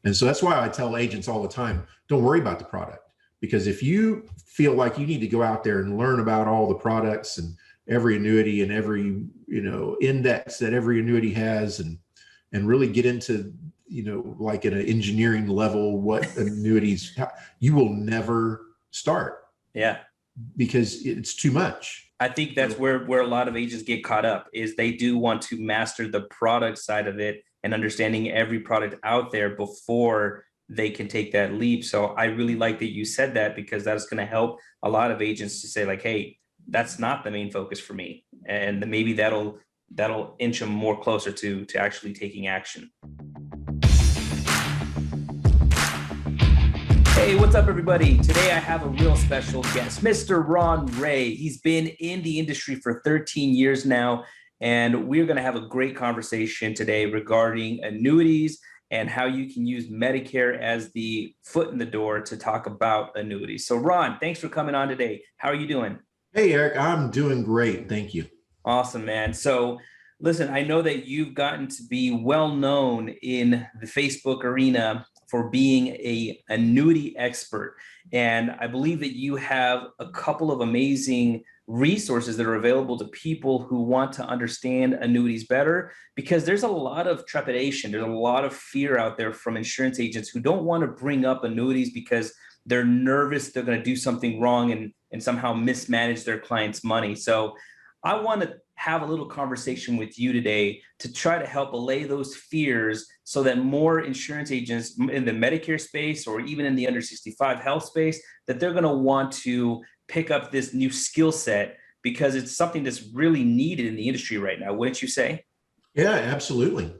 And so that's why I tell agents all the time, don't worry about the product, because if you feel like you need to go out there and learn about all the products and every annuity and every, index that every annuity has, and really get into, like at an engineering level, what annuities, you will never start. Yeah. Because it's too much. I think that's where a lot of agents get caught up, is they do want to master the product side of it and understanding every product out there before they can take that leap. So I really like that you said that, because that's going to help a lot of agents to say like, hey, that's not the main focus for me. And maybe that'll inch them more closer to actually taking action. Hey, what's up, everybody? Today I have a real special guest, Mr. Ron Ray. He's been in the industry for 13 years now, and we're going to have a great conversation today regarding annuities and how you can use Medicare as the foot in the door to talk about annuities. So Ron, thanks for coming on today. How are you doing? Hey, Eric, I'm doing great. Thank you. Awesome, man. So listen, I know that you've gotten to be well known in the Facebook arena for being an annuity expert. And I believe that you have a couple of amazing resources that are available to people who want to understand annuities better, because there's a lot of trepidation. There's a lot of fear out there from insurance agents who don't want to bring up annuities because they're nervous they're going to do something wrong and somehow mismanage their clients' money. So I want to have a little conversation with you today to try to help allay those fears so that more insurance agents in the Medicare space or even in the under 65 health space, that they're going to want to pick up this new skill set, because it's something that's really needed in the industry right now. Wouldn't you say? Yeah, absolutely.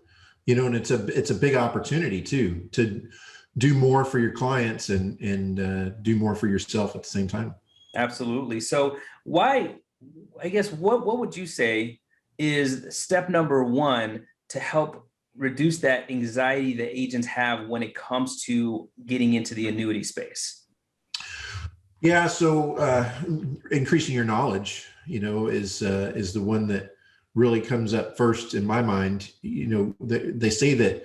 And it's a big opportunity too, to do more for your clients and do more for yourself at the same time. Absolutely. So what would you say is step number one to help reduce that anxiety that agents have when it comes to getting into the annuity space? Yeah, so increasing your knowledge, is the one that really comes up first in my mind. They say that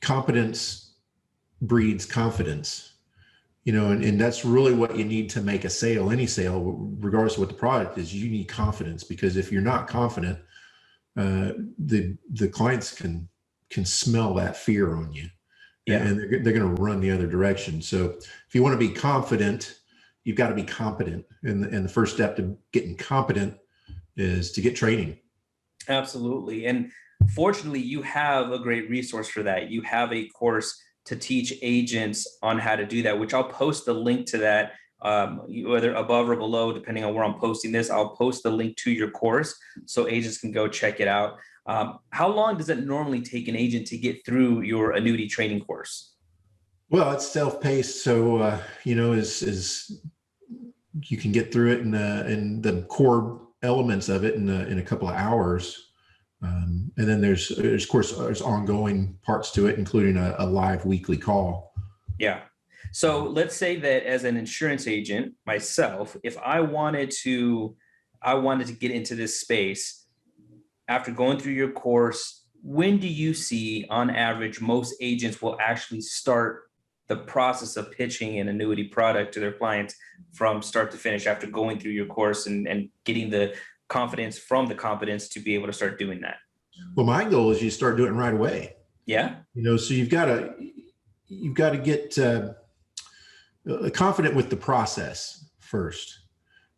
competence breeds confidence. And that's really what you need to make a sale, any sale, regardless of what the product is. You need confidence, because if you're not confident, the clients can smell that fear on you. Yeah. And they're going to run the other direction. So if you want to be confident, you've got to be competent. And the first step to getting competent is to get training. Absolutely. And fortunately, you have a great resource for that. You have a course to teach agents on how to do that, which I'll post the link to that, whether above or below, depending on where I'm posting this. I'll post the link to your course so agents can go check it out. How long does it normally take an agent to get through your annuity training course? Well, it's self-paced, so is you can get through it in the core elements of it in a couple of hours. And then there's ongoing parts to it, including a live weekly call. Yeah. So let's say that as an insurance agent myself, if I wanted to get into this space after going through your course, when do you see on average most agents will actually start the process of pitching an annuity product to their clients from start to finish after going through your course and getting the confidence from the competence to be able to start doing that? Well, my goal is you start doing it right away. Yeah. So you've got to get confident with the process first.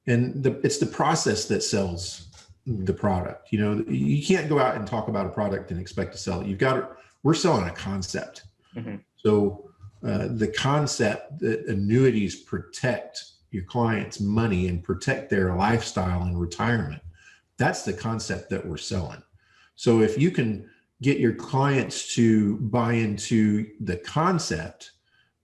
And it's the process that sells the product. You can't go out and talk about a product and expect to sell it. We're selling a concept. Mm-hmm. So the concept that annuities protect your clients' money and protect their lifestyle and retirement, that's the concept that we're selling. So if you can get your clients to buy into the concept,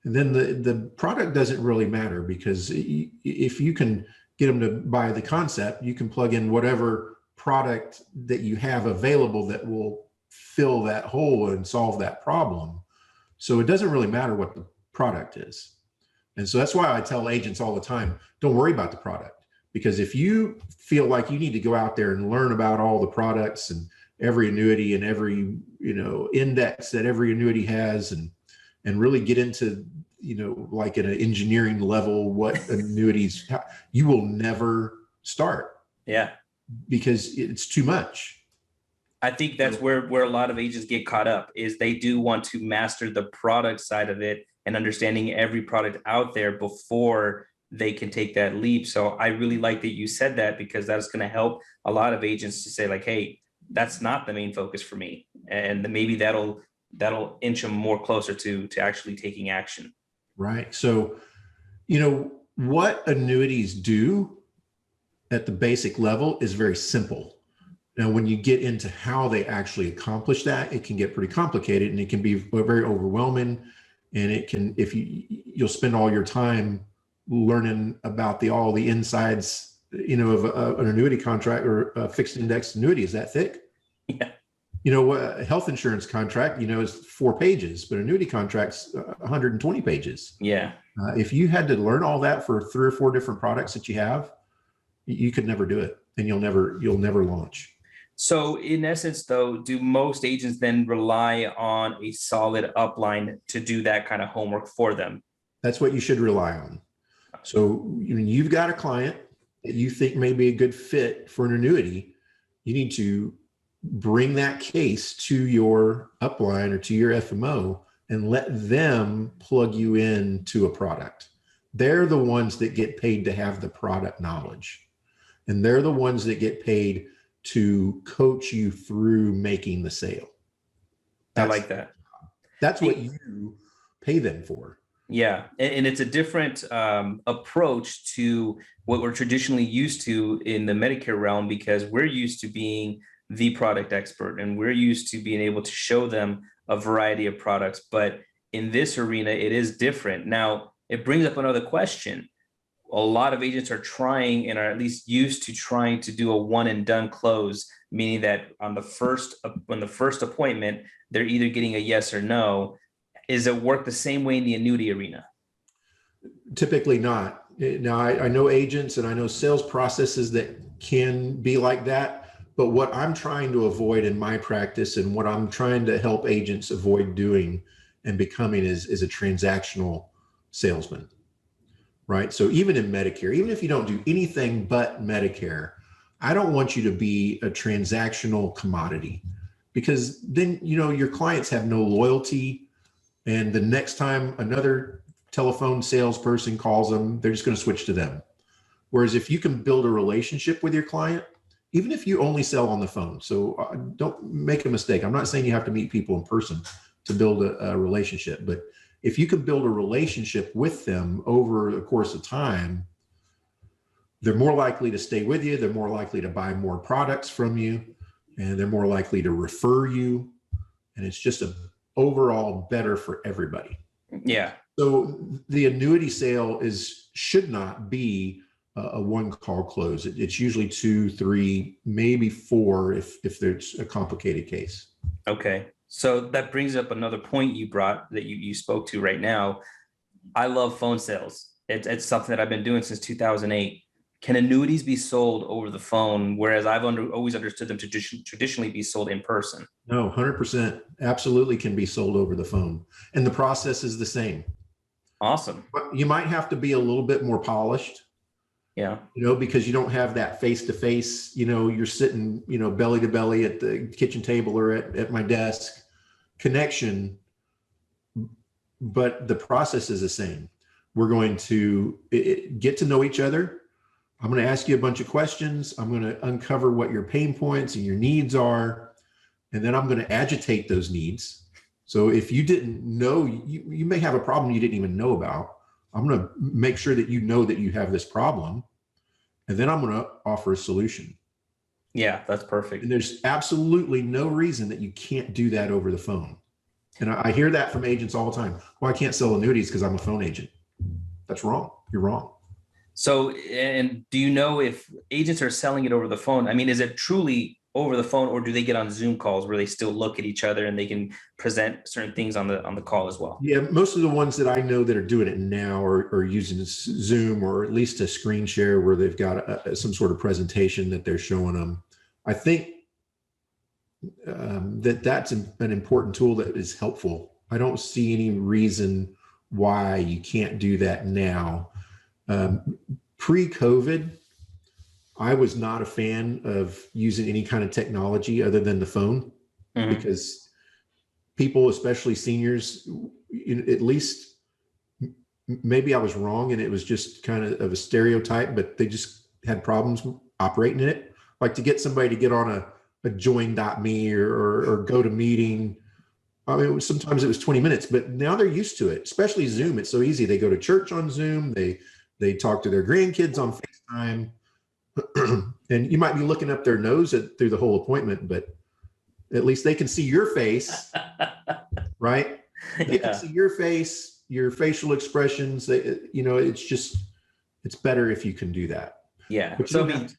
then the product doesn't really matter, because if you can get them to buy the concept, you can plug in whatever product that you have available that will fill that hole and solve that problem. So it doesn't really matter what the product is. And so that's why I tell agents all the time, don't worry about the product, because if you feel like you need to go out there and learn about all the products and every annuity and every, index that every annuity has, and really get into, like at an engineering level, what annuities, you will never start. Yeah. Because it's too much. I think that's where a lot of agents get caught up, is they do want to master the product side of it and understanding every product out there before they can take that leap. So I really like that you said that, because that's going to help a lot of agents to say like, hey, that's not the main focus for me. And maybe that'll inch them more closer to actually taking action. Right. So, what annuities do at the basic level is very simple. Now, when you get into how they actually accomplish that, it can get pretty complicated, and it can be very overwhelming. And it can, if you'll spend all your time learning about all the insides, of an annuity contract or a fixed index annuity. Is that thick? Yeah. A health insurance contract, is 4 pages, but annuity contracts 120 pages. Yeah. If you had to learn all that for 3 or 4 different products that you have, you could never do it, and you'll never launch. So in essence, though, do most agents then rely on a solid upline to do that kind of homework for them? That's what you should rely on. So you've got a client that you think may be a good fit for an annuity. You need to bring that case to your upline or to your FMO and let them plug you into a product. They're the ones that get paid to have the product knowledge. And they're the ones that get paid to coach you through making the sale. I like that. That's what you pay them for. Yeah. And it's a different approach to what we're traditionally used to in the Medicare realm, because we're used to being the product expert and we're used to being able to show them a variety of products. But in this arena, it is different. Now, it brings up another question. A lot of agents are trying, and are at least used to trying, to do a one and done close, meaning that on the first appointment, they're either getting a yes or no. Is it work the same way in the annuity arena? Typically not. Now, I know agents and I know sales processes that can be like that, but what I'm trying to avoid in my practice, and what I'm trying to help agents avoid doing and becoming, is a transactional salesman. Right. So even in Medicare, even if you don't do anything but Medicare, I don't want you to be a transactional commodity, because then, your clients have no loyalty. And the next time another telephone salesperson calls them, they're just going to switch to them. Whereas if you can build a relationship with your client, even if you only sell on the phone. So don't make a mistake. I'm not saying you have to meet people in person to build a relationship, but if you can build a relationship with them over the course of time, they're more likely to stay with you. They're more likely to buy more products from you, and they're more likely to refer you. And it's just overall better for everybody. Yeah. So the annuity sale should not be a one call close. It's usually 2, 3, maybe 4 if there's a complicated case. Okay. So that brings up another point you brought, that you spoke to right now. I love phone sales. It's something that I've been doing since 2008. Can annuities be sold over the phone, whereas I've always understood them to traditionally be sold in person? No, 100% absolutely can be sold over the phone. And the process is the same. Awesome. But you might have to be a little bit more polished. Yeah. Because you don't have that face-to-face, you're sitting, belly to belly at the kitchen table or at my desk connection, but the process is the same. We're going to get to know each other. I'm going to ask you a bunch of questions. I'm going to uncover what your pain points and your needs are. And then I'm going to agitate those needs. So if you didn't know, you may have a problem you didn't even know about. I'm going to make sure that you know that you have this problem. And then I'm going to offer a solution. Yeah, that's perfect. And there's absolutely no reason that you can't do that over the phone. And I hear that from agents all the time. Well, I can't sell annuities because I'm a phone agent. That's wrong. You're wrong. So, and do you know if agents are selling it over the phone? I mean, is it truly over the phone, or do they get on Zoom calls where they still look at each other and they can present certain things on the call as well? Yeah, most of the ones that I know that are doing it now are using Zoom, or at least a screen share where they've got some sort of presentation that they're showing them. I think that's an important tool that is helpful. I don't see any reason why you can't do that now. Pre-COVID, I was not a fan of using any kind of technology other than the phone, because people, especially seniors, at least maybe I was wrong and it was just kind of a stereotype, but they just had problems operating in it. Like to get somebody to get on a join.me or go to meeting. I mean, sometimes it was 20 minutes, but now they're used to it, especially Zoom. It's so easy. They go to church on Zoom. They talk to their grandkids on FaceTime. And you might be looking up their nose through the whole appointment, but at least they can see your face, right? They can see your face, your facial expressions. It's better if you can do that. Yeah. But so I mean,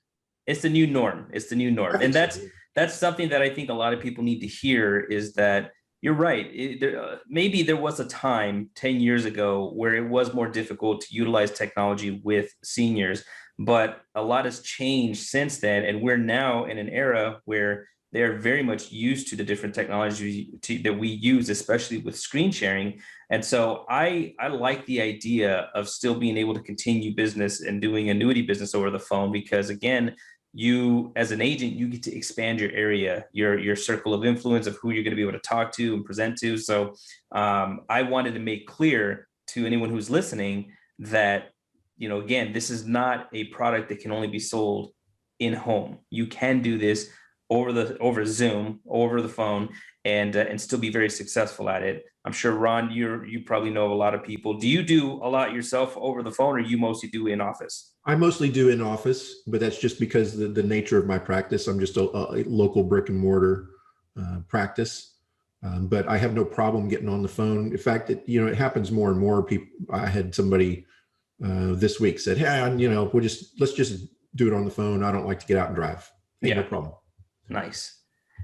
it's the new norm. It's the new norm. And that's something that I think a lot of people need to hear, is that you're right. Maybe there was a time 10 years ago where it was more difficult to utilize technology with seniors, but a lot has changed since then. And we're now in an era where they're very much used to the different technologies that we use, especially with screen sharing. And so I like the idea of still being able to continue business and doing annuity business over the phone, because again, you as an agent, you get to expand your area, your circle of influence of who you're going to be able to talk to and present to. So I wanted to make clear to anyone who's listening that, again, this is not a product that can only be sold in home. You can do this over Zoom, over the phone, and still be very successful at it. I'm sure, Ron, you probably know of a lot of people. Do you do a lot yourself over the phone, or you mostly do in office? I mostly do in office, but that's just because the nature of my practice. I'm just a local brick and mortar practice, but I have no problem getting on the phone. In fact, it happens more and more. I had somebody this week said, "Hey, let's just do it on the phone. I don't like to get out and drive." Hey, no problem. Nice.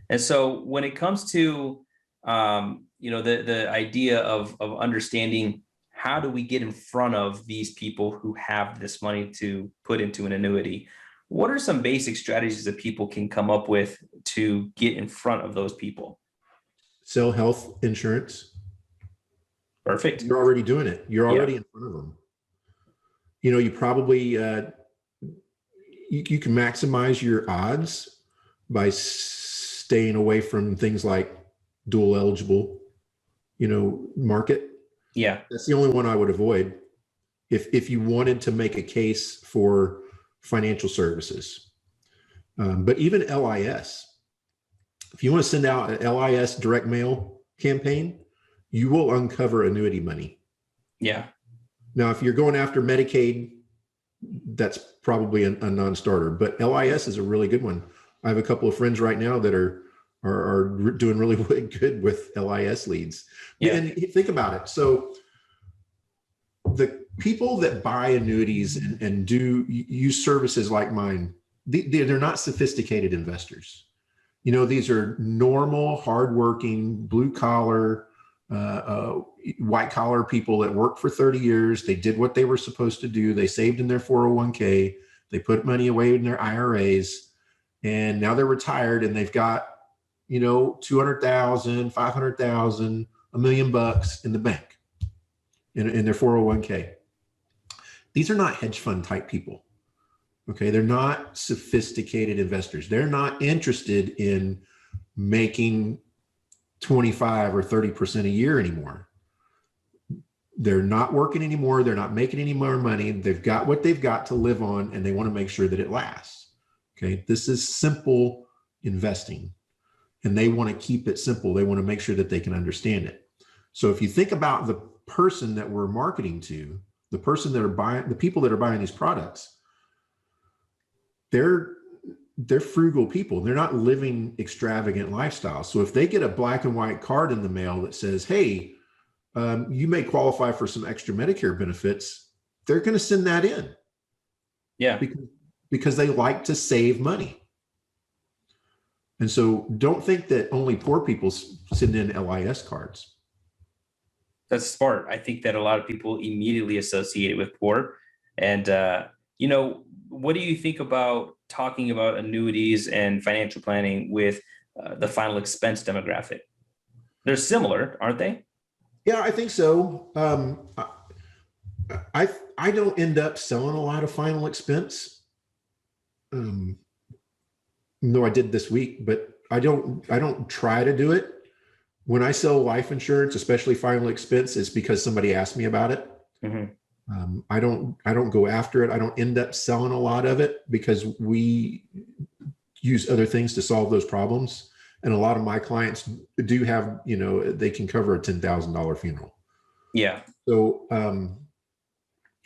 And so when it comes to the idea of understanding, how do we get in front of these people who have this money to put into an annuity, what are some basic strategies that people can come up with to get in front of those people? Sell health insurance. Perfect. You're already doing it. You're already in front of them. You probably you can maximize your odds by staying away from things like dual eligible, market. Yeah. That's the only one I would avoid if you wanted to make a case for financial services. But even LIS, if you want to send out an LIS direct mail campaign, you will uncover annuity money. Yeah. Now, if you're going after Medicaid, that's probably a non-starter, but LIS is a really good one. I have a couple of friends right now that are doing really good with LIS leads. Yeah. And think about it. So the people that buy annuities and do use services like mine, they're not sophisticated investors. These are normal, hardworking, blue collar, white collar people that worked for 30 years. They did what they were supposed to do. They saved in their 401k. They put money away in their IRAs. And now they're retired and they've got, 200,000, 500,000, $1 million in the bank in their 401k. These are not hedge fund type people. Okay. They're not sophisticated investors. They're not interested in making 25 or 30% a year anymore. They're not working anymore. They're not making any more money. They've got what they've got to live on, and they want to make sure that it lasts. Okay. This is simple investing, and they want to keep it simple. They want to make sure that they can understand it. So if you think about the person that we're marketing to, the person that are buying, the people that are buying these products, they're frugal people. They're not living extravagant lifestyles. So if they get a black and white card in the mail that says, "Hey, you may qualify for some extra Medicare benefits," they're going to send that in. Yeah. Because they like to save money. And so don't think that only poor people send in LIS cards. That's smart. I think that a lot of people immediately associate it with poor. And, what do you think about talking about annuities and financial planning with the final expense demographic? They're similar, aren't they? Yeah, I think so. I don't end up selling a lot of final expense. No, I did this week, but I don't try to do it. When I sell life insurance, especially final expense, it's because somebody asked me about it. I don't go after it. I don't end up selling a lot of it because we use other things to solve those problems. And a lot of my clients do have, they can cover a $10,000 funeral. Yeah. So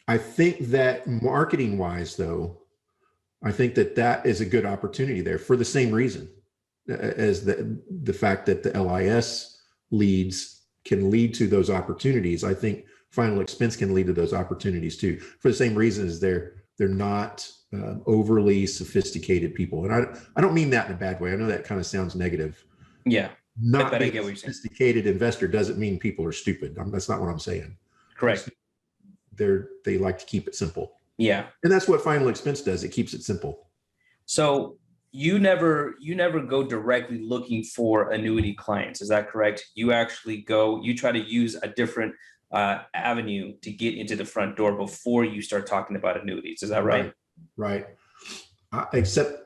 I think that marketing wise, though, I think that is a good opportunity there for the same reason as the fact that the LIS leads can lead to those opportunities. I think final expense can lead to those opportunities too, for the same reason as they're not overly sophisticated people. And I don't mean that in a bad way. I know that kind of sounds negative. Yeah. Not I being get a what you're saying. sophisticated investor doesn't mean people are stupid. That's not what I'm saying. Correct. They like to keep it simple. Yeah. And that's what final expense does. It keeps it simple. So you never go directly looking for annuity clients. Is that correct? You actually you try to use a different avenue to get into the front door before you start talking about annuities. Is that right? Right. Except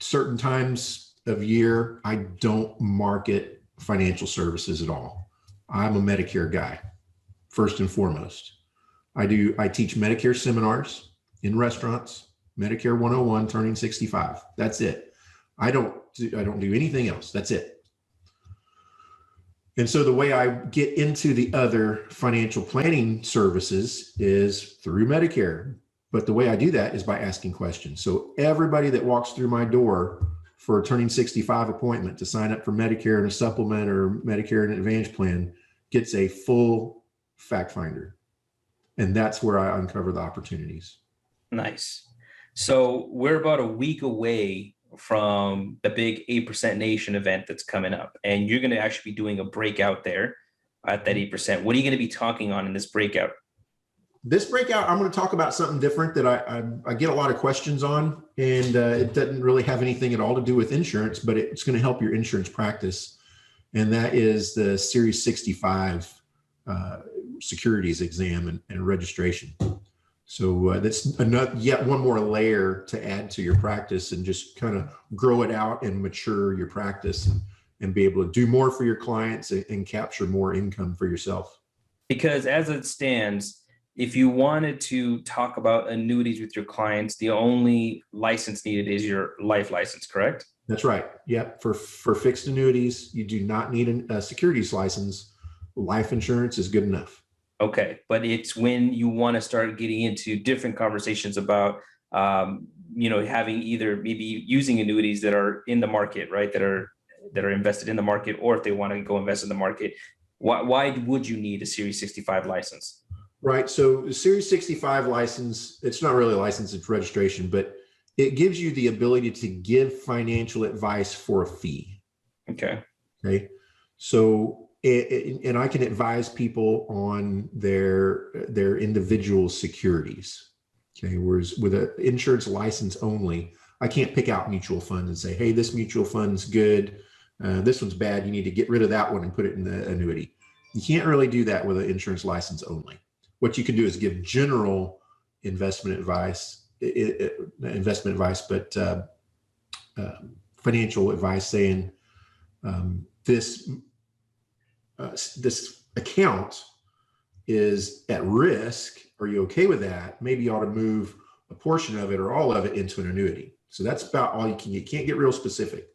certain times of year, I don't market financial services at all. I'm a Medicare guy, first and foremost. I teach Medicare seminars in restaurants, Medicare 101, turning 65. That's it. I don't do anything else. That's it. And so the way I get into the other financial planning services is through Medicare. But the way I do that is by asking questions. So everybody that walks through my door for a turning 65 appointment to sign up for Medicare and a supplement or Medicare and an Advantage plan gets a full fact finder. And that's where I uncover the opportunities. Nice. So we're about a week away from the big 8% Nation event that's coming up. And you're going to actually be doing a breakout there at that 8%. What are you going to be talking on in this breakout? This breakout, I'm going to talk about something different that I get a lot of questions on. And it doesn't really have anything at all to do with insurance, but it's going to help your insurance practice. And that is the Series 65 securities exam and registration. So that's yet one more layer to add to your practice and just kind of grow it out and mature your practice and be able to do more for your clients and capture more income for yourself. Because as it stands, if you wanted to talk about annuities with your clients, the only license needed is your life license, correct? That's right. Yep. For fixed annuities, you do not need a securities license. Life insurance is good enough. Okay, but it's when you want to start getting into different conversations about, having either maybe using annuities that are in the market, right? That are invested in the market, or if they want to go invest in the market. Why would you need a Series 65 license? Right. So the Series 65 license, it's not really a license, it's registration, but it gives you the ability to give financial advice for a fee. Okay. So and I can advise people on their individual securities. Okay. Whereas with an insurance license only, I can't pick out mutual funds and say, hey, this mutual fund's good. This one's bad. You need to get rid of that one and put it in the annuity. You can't really do that with an insurance license only. What you can do is give general investment advice, but financial advice saying this account is at risk. Are you okay with that? Maybe you ought to move a portion of it or all of it into an annuity. So that's about all you can get. You can't get real specific.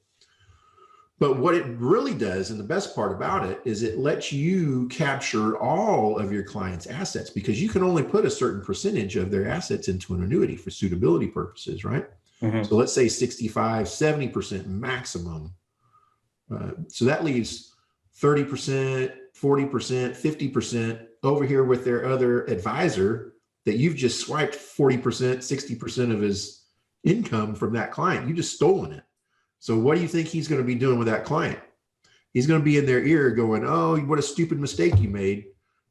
But what it really does, and the best part about it, is it lets you capture all of your clients' assets, because you can only put a certain percentage of their assets into an annuity for suitability purposes, right? Mm-hmm. So let's say 65, 70% maximum. So that leaves 30%, 40%, 50% over here with their other advisor that you've just swiped 40%, 60% of his income from that client. You just stolen it. So what do you think he's going to be doing with that client? He's going to be in their ear going, oh, what a stupid mistake you made.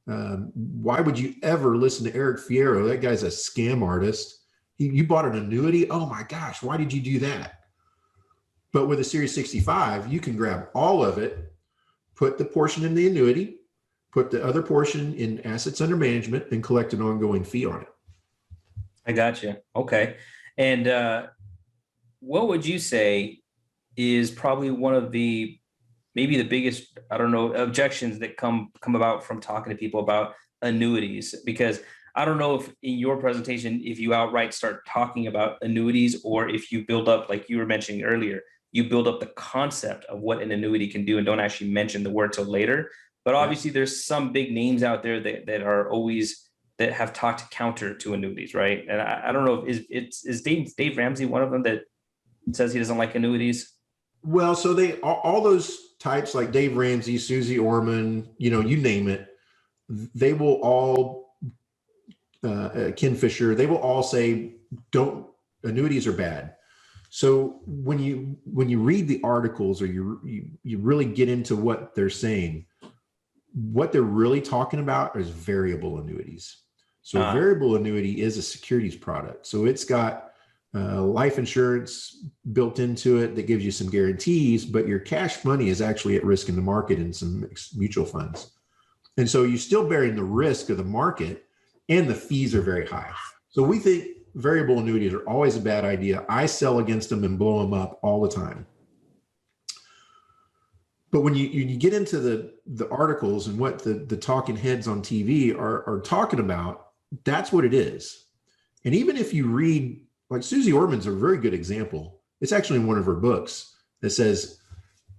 Why would you ever listen to Eric Fierro? That guy's a scam artist. You bought an annuity? Oh my gosh, why did you do that? But with a Series 65, you can grab all of it, put the portion in the annuity, put the other portion in assets under management, and collect an ongoing fee on it. I got you. Okay. And what would you say is probably one of the maybe the biggest, I don't know, objections that come about from talking to people about annuities? Because I don't know if in your presentation, if you outright start talking about annuities, or if you build up, like you were mentioning earlier, you build up the concept of what an annuity can do and don't actually mention the word till later. But obviously there's some big names out there that are always that have talked counter to annuities, right? And I don't know if is Dave Ramsey one of them that says he doesn't like annuities? Well, so they all those types like Dave Ramsey, Susie Orman, you name it, they will all Ken Fisher, they will all say don't annuities are bad. So when you read the articles or you really get into what they're saying, what they're really talking about is variable annuities. So a variable annuity is a securities product. So it's got life insurance built into it that gives you some guarantees, but your cash money is actually at risk in the market in some mutual funds. And so you're still bearing the risk of the market, and the fees are very high. So we think variable annuities are always a bad idea. I sell against them and blow them up all the time. But when you get into the articles and what the talking heads on TV are talking about, that's what it is. And even if you read, like Susie Orman's a very good example. It's actually in one of her books that says,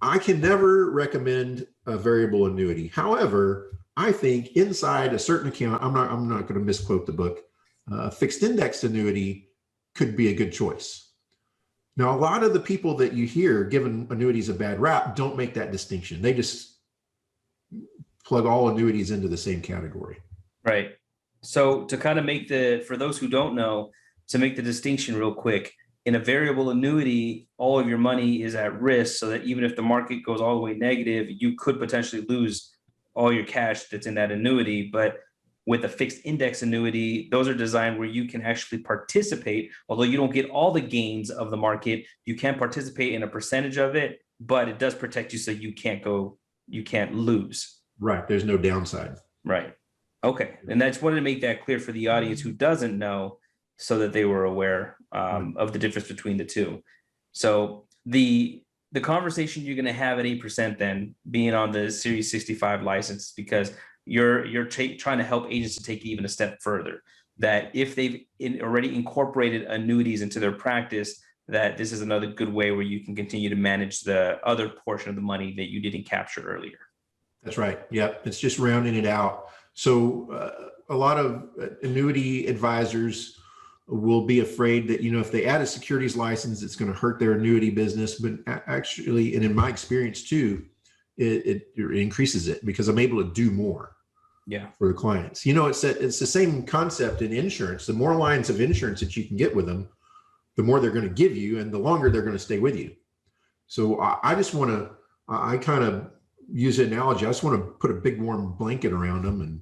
I can never recommend a variable annuity. However, I think inside a certain account, I'm not going to misquote the book, fixed index annuity could be a good choice. Now, a lot of the people that you hear giving annuities a bad rap don't make that distinction. They just plug all annuities into the same category. Right. So to kind of make for those who don't know, to make the distinction real quick, in a variable annuity, all of your money is at risk, so that even if the market goes all the way negative, you could potentially lose all your cash that's in that annuity. But with a fixed index annuity, those are designed where you can actually participate. Although you don't get all the gains of the market, you can participate in a percentage of it, but it does protect you so you can't lose. Right. There's no downside. Right. Okay. And I just wanted to make that clear for the audience who doesn't know, so that they were aware of the difference between the two. So the conversation you're going to have at 8% then being on the Series 65 license, because you're trying to help agents to take it even a step further, that if they've already incorporated annuities into their practice, that this is another good way where you can continue to manage the other portion of the money that you didn't capture earlier. That's right. Yep. It's just rounding it out. So a lot of annuity advisors will be afraid that, if they add a securities license, it's going to hurt their annuity business. But actually, and in my experience too, it increases it, because I'm able to do more for the clients. It's the same concept in insurance. The more lines of insurance that you can get with them, the more they're going to give you and the longer they're going to stay with you. So I kind of use an analogy. I just want to put a big warm blanket around them and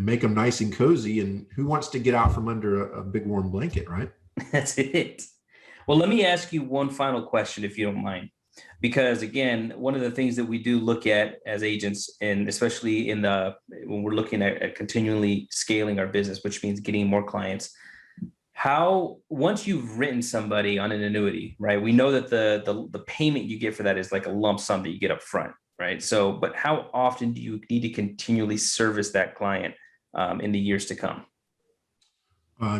make them nice and cozy. And who wants to get out from under a big warm blanket, right? That's it. Well, let me ask you one final question, if you don't mind, because again, one of the things that we do look at as agents, and especially when we're looking at continually scaling our business, which means getting more clients, how, once you've written somebody on an annuity, right? We know that the payment you get for that is like a lump sum that you get up front, right? So, but how often do you need to continually service that client in the years to come?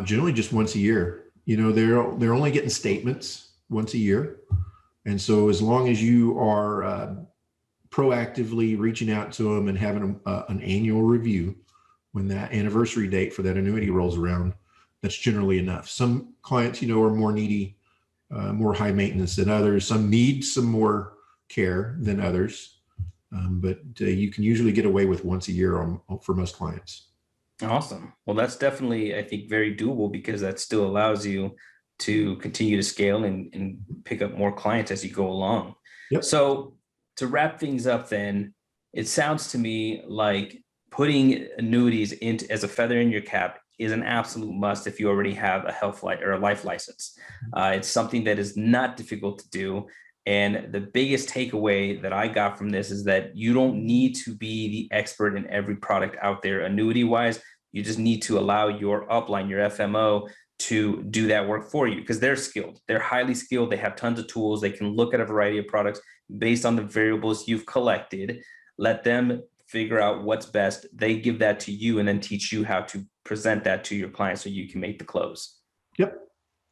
Generally just once a year. They're only getting statements once a year. And so as long as you are proactively reaching out to them and having an annual review when that anniversary date for that annuity rolls around, that's generally enough. Some clients, are more needy, more high maintenance than others. Some need some more care than others. But you can usually get away with once a year for most clients. Awesome. Well, that's definitely, I think, very doable, because that still allows you to continue to scale and pick up more clients as you go along. Yep. So to wrap things up then, it sounds to me like putting annuities into as a feather in your cap is an absolute must if you already have a life license. It's something that is not difficult to do. And the biggest takeaway that I got from this is that you don't need to be the expert in every product out there annuity wise. You just need to allow your upline, your FMO, to do that work for you, because they're skilled. They're highly skilled. They have tons of tools. They can look at a variety of products based on the variables you've collected. Let them figure out what's best. They give that to you and then teach you how to present that to your client so you can make the close. Yep.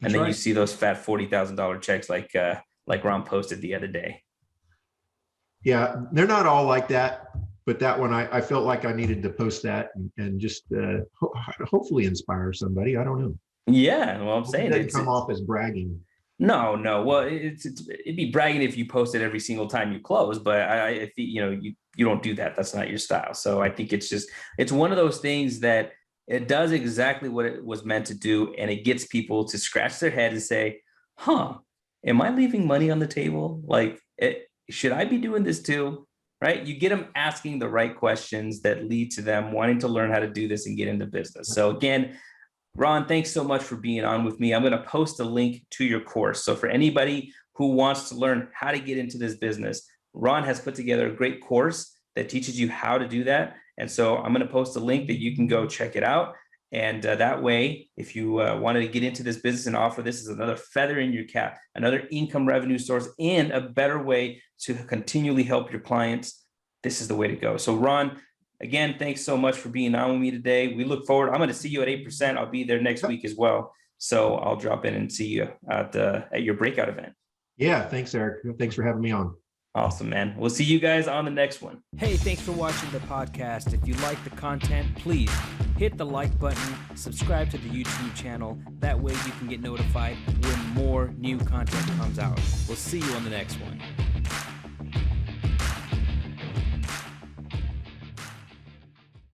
And then right. You see those fat $40,000 checks like Ron posted the other day. Yeah, they're not all like that, but that one I felt like I needed to post that and just hopefully inspire somebody. I don't know. Yeah, well, I'm saying it doesn't come off as bragging. No. Well, it'd be bragging if you post it every single time you close, but I think you don't do that. That's not your style. So I think it's one of those things that it does exactly what it was meant to do, and it gets people to scratch their head and say, "Huh, am I leaving money on the table? Like, should I be doing this too?" Right? You get them asking the right questions that lead to them wanting to learn how to do this and get into business. So again, Ron, thanks so much for being on with me. I'm going to post a link to your course. So for anybody who wants to learn how to get into this business, Ron has put together a great course that teaches you how to do that. And so I'm going to post a link that you can go check it out. And that way, if you wanted to get into this business and offer this as another feather in your cap, another income revenue source, and a better way to continually help your clients, this is the way to go. So Ron, again, thanks so much for being on with me today. We look forward. I'm going to see you at 8%. I'll be there next week as well. So I'll drop in and see you at your breakout event. Yeah. Thanks, Eric. Thanks for having me on. Awesome, man. We'll see you guys on the next one. Hey, thanks for watching the podcast. If you like the content, please hit the like button, subscribe to the YouTube channel. That way you can get notified when more new content comes out. We'll see you on the next one.